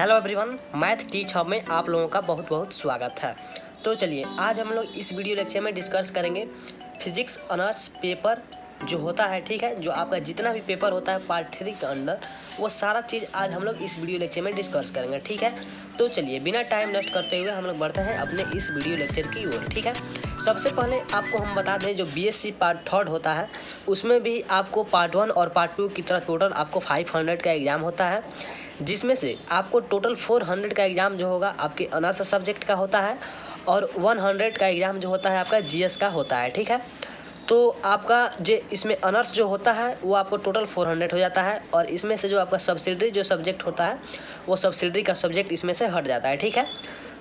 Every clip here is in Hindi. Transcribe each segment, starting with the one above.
Hello everyone, math teach hub में आप लोगों का बहुत बहुत स्वागत है। तो चलिए आज हम लोग इस वीडियो लेक्चर में डिस्कस करेंगे फिजिक्स ऑनर्स पेपर जो होता है, ठीक है, जो आपका जितना भी पेपर होता है पार्ट 3 के अंदर, वो सारा चीज़ आज हम लोग इस वीडियो लेक्चर में डिस्कस करेंगे, ठीक है। तो चलिए बिना टाइम वेस्ट करते हुए हम लोग बढ़ते हैं अपने इस वीडियो लेक्चर की ओर, ठीक है। सबसे पहले आपको हम बता दें, जो बीएससी पार्ट 3 होता है उसमें भी आपको पार्ट 1 और पार्ट 2 की तरह टोटल आपको 500 का एग्ज़ाम होता है, जिसमें से आपको टोटल 400 का एग्ज़ाम जो होगा आपके ऑनर्स सब्जेक्ट का होता है और 100 का एग्ज़ाम जो होता है आपका जीएस का होता है, ठीक है। तो आपका जो इसमें ऑनर्स जो होता है वो आपको टोटल 400 हो जाता है और इसमें से जो आपका सब्सिडरी जो सब्जेक्ट होता है वो सब्सिडरी का सब्जेक्ट इसमें से हट जाता है, ठीक है।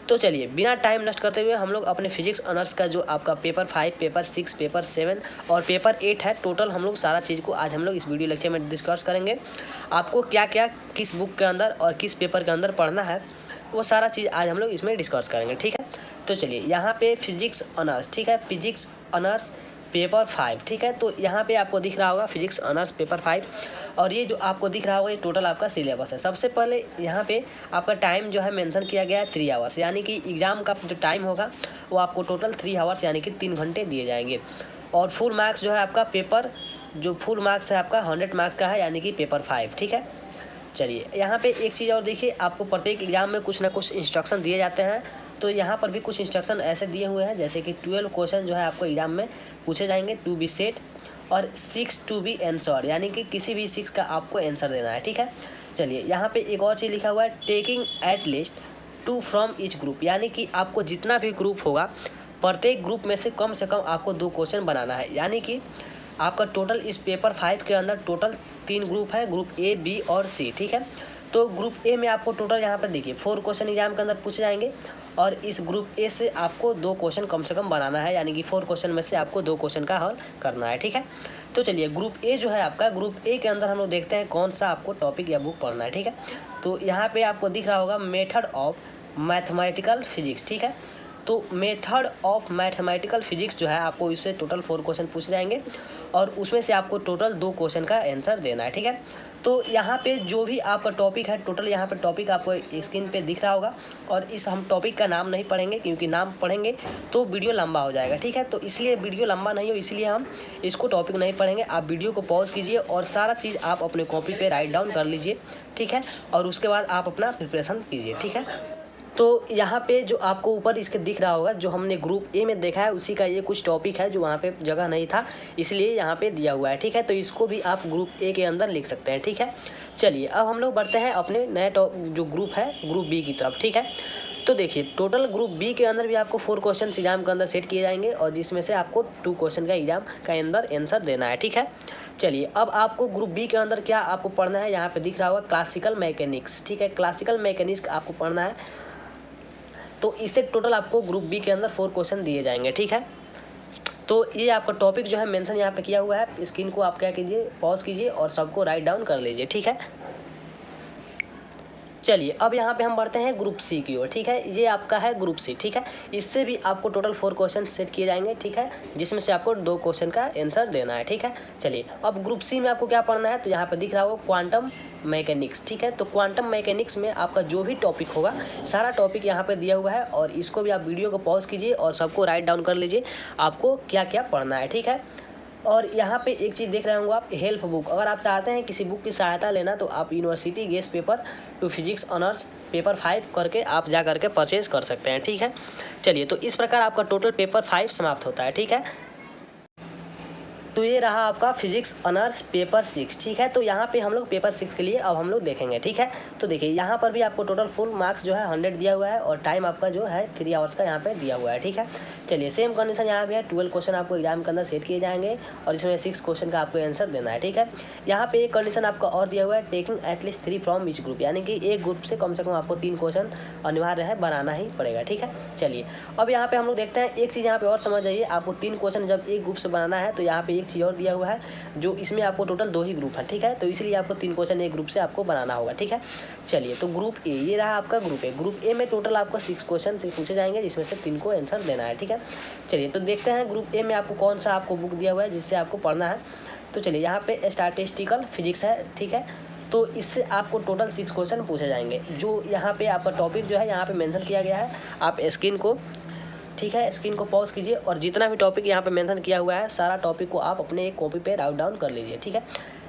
तो चलिए बिना टाइम नष्ट करते हुए हम लोग अपने फिजिक्स ऑनर्स का जो आपका पेपर 5, पेपर 6, पेपर 7 और पेपर 8 है, टोटल हम लोग सारा चीज़ को आज हम लोग इस वीडियो लेक्चर में डिस्कस करेंगे। आपको क्या क्या किस बुक के अंदर और किस पेपर के अंदर पढ़ना है वो सारा चीज़ आज हम लोग इसमें डिस्कस करेंगे, ठीक है। तो चलिए यहाँ पे फिजिक्स ऑनर्स, ठीक है, फिजिक्स ऑनर्स पेपर 5, ठीक है। तो यहाँ पे आपको दिख रहा होगा फिजिक्स ऑनर्स पेपर 5 और ये जो आपको दिख रहा होगा ये टोटल आपका सिलेबस है। सबसे पहले यहाँ पे आपका टाइम जो है मेंशन किया गया है 3 आवर्स, यानी कि एग्ज़ाम का जो टाइम होगा वो आपको टोटल 3 आवर्स यानी कि 3 घंटे दिए जाएंगे। और फुल मार्क्स जो है आपका पेपर जो फुल मार्क्स है आपका 100 मार्क्स का है, यानी कि पेपर 5, ठीक है। चलिए यहाँ पे एक चीज़ और देखिए, आपको प्रत्येक एग्जाम में कुछ ना कुछ इंस्ट्रक्शन दिए जाते हैं। तो यहाँ पर भी कुछ इंस्ट्रक्शन ऐसे दिए हुए हैं जैसे कि 12 क्वेश्चन जो है आपको एग्जाम में पूछे जाएंगे टू बी सेट और 6 टू बी आंसर, यानी कि किसी भी 6 का आपको आंसर देना है, ठीक है। चलिए यहाँ पे एक और चीज़ लिखा हुआ है, taking at least 2 from each group, यानी कि आपको जितना भी ग्रुप होगा प्रत्येक ग्रुप में से कम आपको 2 क्वेश्चन बनाना है। यानी कि आपका टोटल इस पेपर 5 के अंदर टोटल 3 ग्रुप है, ग्रुप ए, बी और सी, ठीक है। तो ग्रुप ए में आपको टोटल यहाँ पर देखिए 4 क्वेश्चन एग्जाम के अंदर पूछे जाएंगे और इस ग्रुप ए से आपको 2 क्वेश्चन कम से कम बनाना है, यानी कि 4 क्वेश्चन में से आपको 2 क्वेश्चन का हल करना है, ठीक है। तो चलिए ग्रुप ए जो है आपका, ग्रुप ए के अंदर हम लोग देखते हैं कौन सा आपको टॉपिक या बुक पढ़ना है, ठीक है। तो यहाँ पे आपको दिख रहा होगा मेथड ऑफ मैथमेटिकल फिजिक्स, ठीक है। तो मेथड ऑफ मैथमेटिकल फिजिक्स जो है आपको इससे टोटल 4 क्वेश्चन पूछे जाएंगे और उसमें से आपको टोटल 2 क्वेश्चन का आंसर देना है, ठीक है। तो यहाँ पे जो भी आपका टॉपिक है, टोटल यहाँ पे टॉपिक आपको स्क्रीन पे दिख रहा होगा और इस हम टॉपिक का नाम नहीं पढ़ेंगे क्योंकि नाम पढ़ेंगे तो वीडियो लंबा हो जाएगा, ठीक है। तो इसलिए वीडियो लंबा नहीं हो इसलिए हम इसको टॉपिक नहीं पढ़ेंगे। आप वीडियो को पॉज कीजिए और सारा चीज़ आप अपने कॉपी पर राइट डाउन कर लीजिए, ठीक है, और उसके बाद आप अपना प्रिपरेशन कीजिए, ठीक है। तो यहाँ पे जो आपको ऊपर इसके दिख रहा होगा, जो हमने ग्रुप ए में देखा है उसी का ये कुछ टॉपिक है जो वहाँ पे जगह नहीं था इसलिए यहाँ पे दिया हुआ है, ठीक है। तो इसको भी आप ग्रुप ए के अंदर लिख सकते हैं, ठीक है। चलिए अब हम लोग बढ़ते हैं अपने नए जो ग्रुप है ग्रुप बी की तरफ, ठीक है। तो देखिए टोटल ग्रुप बी के अंदर भी आपको 4 क्वेश्चन एग्जाम के अंदर सेट किए जाएंगे और जिसमें से आपको 2 क्वेश्चन का एग्जाम का अंदर आंसर देना है, ठीक है। चलिए अब आपको ग्रुप बी के अंदर क्या आपको पढ़ना है, यहाँ पे दिख रहा होगा क्लासिकल मैकेनिक्स, ठीक है, क्लासिकल मैकेनिक्स आपको पढ़ना है। तो इससे टोटल आपको ग्रुप बी के अंदर 4 क्वेश्चन दिए जाएंगे, ठीक है। तो ये आपका टॉपिक जो है मेंशन यहाँ पे किया हुआ है, स्क्रीन को आप क्या कीजिए पॉज कीजिए और सबको राइट डाउन कर लीजिए, ठीक है। चलिए अब यहाँ पे हम बढ़ते हैं ग्रुप सी की ओर, ठीक है। ये आपका है ग्रुप सी, ठीक है। इससे भी आपको टोटल 4 क्वेश्चन सेट किए जाएंगे, ठीक है, जिसमें से आपको 2 क्वेश्चन का आंसर देना है, ठीक है। चलिए अब ग्रुप सी में आपको क्या पढ़ना है, तो यहाँ पे दिख रहा होगा क्वांटम मैकेनिक्स, ठीक है। तो क्वांटम मैकेनिक्स में आपका जो भी टॉपिक होगा सारा टॉपिक यहाँ पे दिया हुआ है और इसको भी आप वीडियो को पॉज कीजिए और सबको राइट डाउन कर लीजिए आपको क्या क्या पढ़ना है, ठीक है। और यहाँ पे एक चीज़ देख रहे होंगे आप, हेल्प बुक, अगर आप चाहते हैं किसी बुक की सहायता लेना तो आप university guest paper two physics honours paper 5 करके आप जा करके परचेज कर सकते हैं, ठीक है। चलिए तो इस प्रकार आपका टोटल पेपर 5 समाप्त होता है, ठीक है। तो ये रहा आपका फिजिक्स ऑनर्स पेपर 6, ठीक है। तो यहाँ पे हम लोग पेपर 6 के लिए अब हम लोग देखेंगे, ठीक है। तो देखिए यहाँ पर भी आपको टोटल फुल मार्क्स जो है 100 दिया हुआ है और टाइम आपका जो है 3 आवर्स का यहाँ पे दिया हुआ है, ठीक है। चलिए सेम कंडीशन यहाँ पे है, 12 क्वेश्चन आपको एग्जाम के अंदर सेट किए जाएंगे और इसमें 6 क्वेश्चन का आपको आंसर देना है, ठीक है। यहाँ पे एक कंडीशन आपका और दिया हुआ है, taking at least 3 from each group, यानी कि एक ग्रुप से कम आपको 3 क्वेश्चन अनिवार्य है बनाना ही पड़ेगा, ठीक है। चलिए अब यहाँ पे हम लोग देखते हैं एक चीज़ यहाँ पे और समझ जाइए, आपको 3 क्वेश्चन जब एक ग्रुप से बनाना है तो यहाँ पे एक चीज़ और दिया हुआ है, जो इसमें आपको टोटल 2 ही ग्रुप है, ठीक है। तो इसलिए आपको 3 क्वेश्चन एक ग्रुप से आपको बनाना होगा, ठीक है। चलिए तो ग्रुप ए ये रहा आपका ग्रुप ए। ग्रुप ए में टोटल आपको 6 क्वेश्चन पूछे जाएंगे जिसमें से 3 को आंसर देना है, ठीक है। चलिए तो देखते हैं ग्रुप ए में आपको कौन सा आपको बुक दिया हुआ है जिससे आपको पढ़ना है। तो चलिए यहाँ पे स्टैटिस्टिकल फिजिक्स है, ठीक है। तो इससे आपको टोटल 6 क्वेश्चन पूछे जाएंगे। जो यहाँ पे आपका टॉपिक जो है यहाँ पे मेंशन किया गया है, आप स्क्रीन को, ठीक है, स्क्रीन को पॉज कीजिए और जितना भी टॉपिक यहाँ पे मेंशन किया हुआ है सारा टॉपिक को आप अपने एक कॉपी पे राइट डाउन कर लीजिए, ठीक है।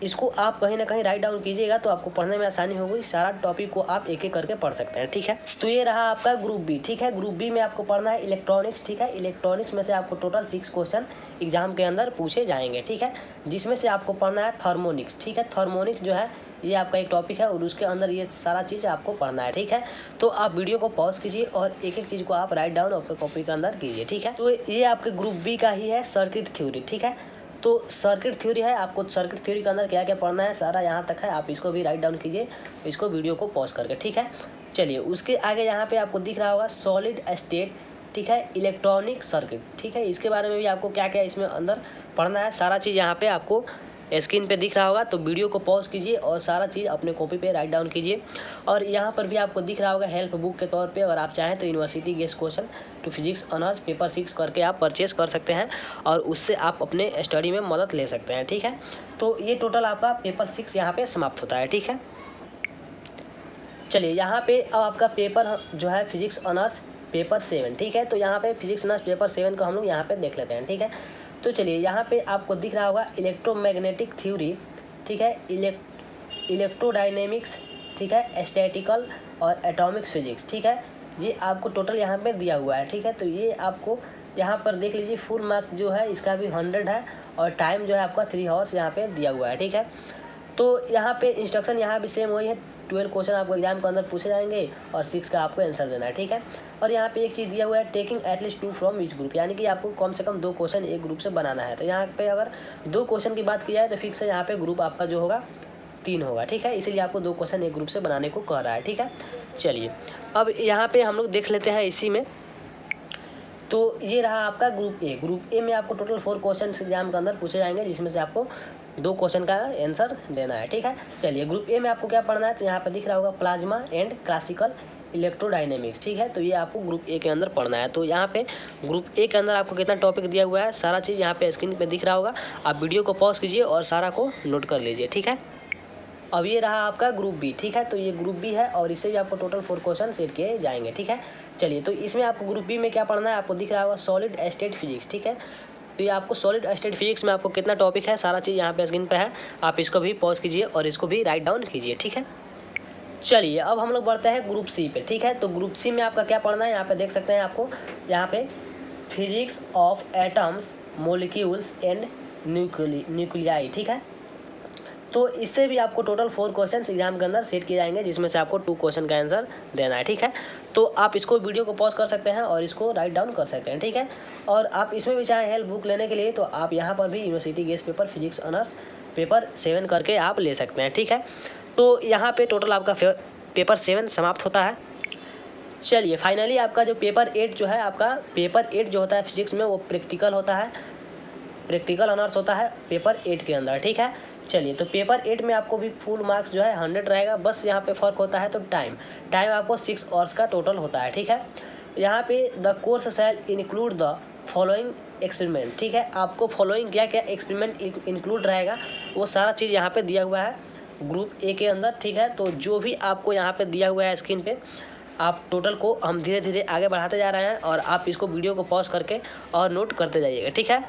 इसको आप कहीं ना कहीं राइट डाउन कीजिएगा तो आपको पढ़ने में आसानी होगी। सारा टॉपिक को आप एक एक करके पढ़ सकते हैं, ठीक है। तो ये रहा आपका ग्रुप बी, ठीक है। ग्रुप बी में आपको पढ़ना है इलेक्ट्रॉनिक्स, ठीक है। इलेक्ट्रॉनिक्स में से आपको टोटल 6 क्वेश्चन एग्जाम के अंदर पूछे जाएंगे, ठीक है। जिसमें से आपको पढ़ना है थर्मोनिक्स, ठीक है। थर्मोनिक्स जो है ये आपका एक टॉपिक है और उसके अंदर ये सारा चीज़ आपको पढ़ना है, ठीक है। तो आप वीडियो को पॉज कीजिए और एक एक चीज़ को आप राइट डाउन अपने कॉपी के अंदर कीजिए, ठीक है। तो ये आपके ग्रुप बी का ही है सर्किट थ्योरी, ठीक है। तो सर्किट थ्योरी है, आपको सर्किट थ्योरी के अंदर क्या क्या पढ़ना है सारा यहाँ तक है। आप इसको भी राइट डाउन कीजिए, इसको वीडियो को पॉज करके, ठीक है। चलिए उसके आगे यहाँ पे आपको दिख रहा होगा सॉलिड स्टेट, ठीक है, इलेक्ट्रॉनिक सर्किट, ठीक है। इसके बारे में भी आपको क्या क्या इसमें अंदर पढ़ना है सारा चीज़ यहाँ पे आपको स्क्रीन पे दिख रहा होगा। तो वीडियो को पॉज कीजिए और सारा चीज़ अपने कॉपी पे राइट डाउन कीजिए। और यहाँ पर भी आपको दिख रहा होगा हेल्प बुक के तौर पे, अगर आप चाहें तो university guess question to physics honours paper 6 करके आप परचेस कर सकते हैं और उससे आप अपने स्टडी में मदद ले सकते हैं, ठीक है। तो ये टोटल आपका पेपर 6 यहाँ पे समाप्त होता है, ठीक है। चलिए यहाँ पे अब आपका पेपर जो है फिजिक्स ऑनर्स पेपर 7, ठीक है। तो यहाँ पे फिजिक्स ऑनर्स पेपर 7 को हम लोग यहाँ पे देख लेते हैं, ठीक है। तो चलिए यहाँ पे आपको दिख रहा होगा इलेक्ट्रोमैग्नेटिक थ्योरी, ठीक है, इलेक्ट्रोडायनेमिक्स, ठीक है, स्टैटिकल और एटॉमिक्स फिजिक्स, ठीक है। ये आपको टोटल यहाँ पे दिया हुआ है, ठीक है। तो ये आपको यहाँ पर देख लीजिए फुल मार्क्स जो है इसका भी 100 है और टाइम जो है आपका 3 आवर्स यहाँ पे दिया हुआ है, ठीक है। तो यहाँ पे इंस्ट्रक्शन यहाँ भी सेम वही है, 12 क्वेश्चन आपको एग्जाम के अंदर पूछे जाएंगे और 6 का आपको आंसर देना है, ठीक है। और यहाँ पे एक चीज़ दिया हुआ है taking at least 2 from each group, यानी कि आपको कम से कम 2 क्वेश्चन एक ग्रुप से बनाना है। तो यहाँ पे अगर 2 क्वेश्चन की बात की जाए तो फिक्स है यहाँ पे ग्रुप आपका जो होगा 3 होगा, ठीक है। इसीलिए आपको 2 क्वेश्चन एक ग्रुप से बनाने को कह रहा है, ठीक है। चलिए अब यहाँ पे हम लोग देख लेते हैं इसी में। तो ये रहा आपका ग्रुप ए। ग्रुप ए में आपको टोटल 4 क्वेश्चन एग्जाम के अंदर पूछे जाएंगे जिसमें से आपको 2 क्वेश्चन का आंसर देना है, ठीक है। चलिए ग्रुप ए में आपको क्या पढ़ना है, तो यहाँ पर दिख रहा होगा प्लाज्मा एंड क्लासिकल इलेक्ट्रोडायनेमिक्स, ठीक है। तो ये आपको ग्रुप ए के अंदर पढ़ना है। तो यहाँ पे ग्रुप ए के अंदर आपको कितना टॉपिक दिया हुआ है सारा चीज़ यहाँ पे स्क्रीन पे दिख रहा होगा। आप वीडियो को पॉज कीजिए और सारा को नोट कर लीजिए, ठीक है। अब ये रहा आपका ग्रुप बी, ठीक है। तो ये ग्रुप बी है और इससे भी आपको टोटल 4 क्वेश्चन सेट किए जाएंगे, ठीक है। चलिए तो इसमें आपको ग्रुप बी में क्या पढ़ना है, आपको दिख रहा होगा सॉलिड स्टेट फिजिक्स, ठीक है। तो ये आपको सॉलिड स्टेट फिजिक्स में आपको कितना टॉपिक है सारा चीज़ यहाँ पे स्क्रीन पे है। आप इसको भी पॉज कीजिए और इसको भी राइट डाउन कीजिए, ठीक है। चलिए अब हम लोग बढ़ते हैं ग्रुप सी पे, ठीक है। तो ग्रुप सी में आपका क्या पढ़ना है, यहाँ पे देख सकते हैं आपको यहाँ पे physics of atoms molecules and nuclei, ठीक है। तो इससे भी आपको टोटल 4 क्वेश्चन एग्जाम के अंदर सेट किए जाएंगे जिसमें से आपको 2 क्वेश्चन का आंसर देना है, ठीक है। तो आप इसको वीडियो को पॉज कर सकते हैं और इसको राइट डाउन कर सकते हैं, ठीक है। और आप इसमें भी चाहें हेल्प बुक लेने के लिए तो आप यहाँ पर भी university guest paper physics honours paper 7 करके आप ले सकते हैं, ठीक है। तो यहाँ पे टोटल आपका पेपर 7 समाप्त होता है। चलिए फाइनली आपका जो पेपर 8 जो है, आपका पेपर 8 जो होता है फिजिक्स में वो प्रैक्टिकल होता है, प्रैक्टिकल ऑनर्स होता है पेपर 8 के अंदर, ठीक है। चलिए तो पेपर 8 में आपको भी फुल मार्क्स जो है 100 रहेगा, बस यहाँ पे फ़र्क होता है तो टाइम आपको 6 आवर्स का टोटल होता है, ठीक है। यहाँ पे the course shall include the following experiment, ठीक है। आपको फॉलोइंग क्या क्या एक्सपेरिमेंट इंक्लूड रहेगा वो सारा चीज़ यहाँ पे दिया हुआ है ग्रुप ए के अंदर, ठीक है। तो जो भी आपको यहाँ पे दिया हुआ है स्क्रीन पे, आप टोटल को हम धीरे धीरे आगे बढ़ाते जा रहे हैं और आप इसको वीडियो को पॉज करके और नोट करते जाइएगा, ठीक है।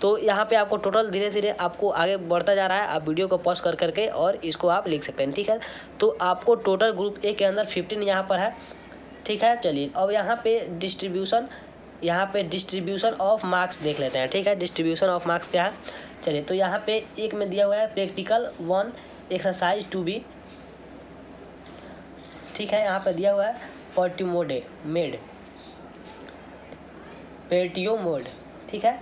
तो यहाँ पे आपको टोटल धीरे धीरे आपको आगे बढ़ता जा रहा है, आप वीडियो को पॉज कर करके और इसको आप लिख सकते हैं, ठीक है। तो आपको टोटल ग्रुप ए के अंदर 15 यहाँ पर है, ठीक है। चलिए अब यहाँ पे डिस्ट्रीब्यूशन ऑफ मार्क्स देख लेते हैं, ठीक है। डिस्ट्रीब्यूशन ऑफ मार्क्स क्या है, चलिए तो यहाँ पे एक में दिया हुआ है प्रैक्टिकल 1 एक्सरसाइज 2B, ठीक है। यहाँ पे दिया हुआ है पेटियो मोड, ठीक है।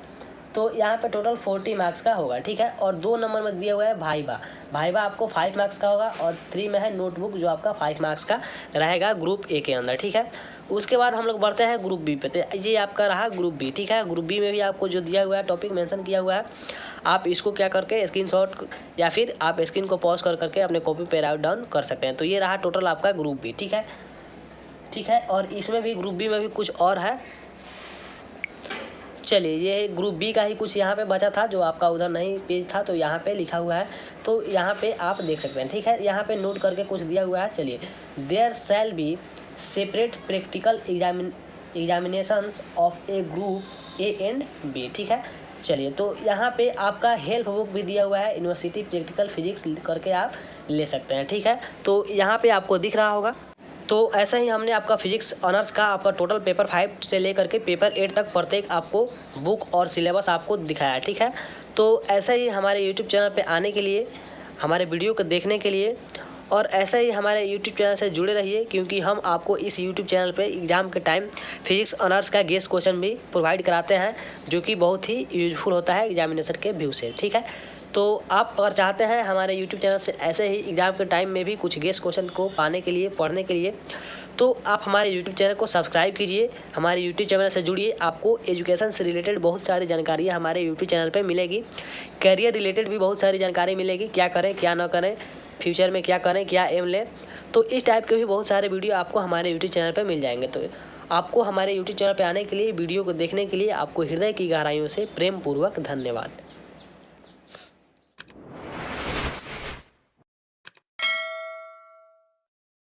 तो यहाँ पे टोटल 40 मार्क्स का होगा, ठीक है। और 2 नंबर में दिया हुआ है भाईबा आपको 5 मार्क्स का होगा और 3 में है नोटबुक जो आपका 5 मार्क्स का रहेगा ग्रुप ए के अंदर, ठीक है। उसके बाद हम लोग बढ़ते हैं ग्रुप बी पे। तो ये आपका रहा ग्रुप बी, ठीक है। ग्रुप बी में भी आपको जो दिया हुआ है टॉपिक मेंशन किया हुआ है, आप इसको क्या करके स्क्रीनशॉट या फिर आप स्क्रीन को पॉज कर करके अपने कॉपी पे राइट डाउन कर सकते हैं। तो ये रहा टोटल आपका ग्रुप बी, ठीक है, ठीक है। और इसमें भी ग्रुप बी में भी कुछ और है। चलिए ये ग्रुप बी का ही कुछ यहाँ पे बचा था जो आपका उधर नहीं पेज था, तो यहाँ पे लिखा हुआ है, तो यहाँ पे आप देख सकते हैं। ठीक है, यहाँ पे नोट करके कुछ दिया हुआ है। चलिए, there shall be separate practical examinations of a group A and B. ठीक है, चलिए तो यहाँ पे आपका हेल्प बुक भी दिया हुआ है, यूनिवर्सिटी प्रैक्टिकल फिजिक्स करके आप ले सकते हैं। ठीक है, तो यहाँ पे आपको दिख रहा होगा। तो ऐसा ही हमने आपका फिजिक्स ऑनर्स का आपका टोटल पेपर 5 से लेकर के पेपर 8 तक प्रत्येक आपको बुक और सिलेबस आपको दिखाया है। ठीक है, तो ऐसा ही हमारे यूट्यूब चैनल पे आने के लिए, हमारे वीडियो को देखने के लिए, और ऐसा ही हमारे यूट्यूब चैनल से जुड़े रहिए, क्योंकि हम आपको इस यूट्यूब चैनल पे एग्ज़ाम के टाइम फिजिक्स ऑनर्स का गेस्ट क्वेश्चन भी प्रोवाइड कराते हैं, जो कि बहुत ही यूजफुल होता है एग्जामिनेशन के व्यू से। ठीक है, तो आप अगर चाहते हैं हमारे यूट्यूब चैनल से ऐसे ही एग्ज़ाम के टाइम में भी कुछ गेस्ट क्वेश्चन को पाने के लिए, पढ़ने के लिए, तो आप हमारे यूट्यूब चैनल को सब्सक्राइब कीजिए, हमारे यूट्यूब चैनल से जुड़िए। आपको एजुकेशन से रिलेटेड बहुत सारी जानकारियाँ हमारे यूट्यूब चैनल पे मिलेगी, करियर रिलेटेड भी बहुत सारी जानकारी मिलेगी, क्या करें क्या ना करें, फ्यूचर में क्या करें, क्या एम लें, तो इस टाइप के भी बहुत सारे वीडियो आपको हमारे यूट्यूब चैनल पर मिल जाएंगे। तो आपको हमारे यूट्यूब चैनल पर आने के लिए, वीडियो को देखने के लिए आपको हृदय की गहराइयों से प्रेम पूर्वक धन्यवाद।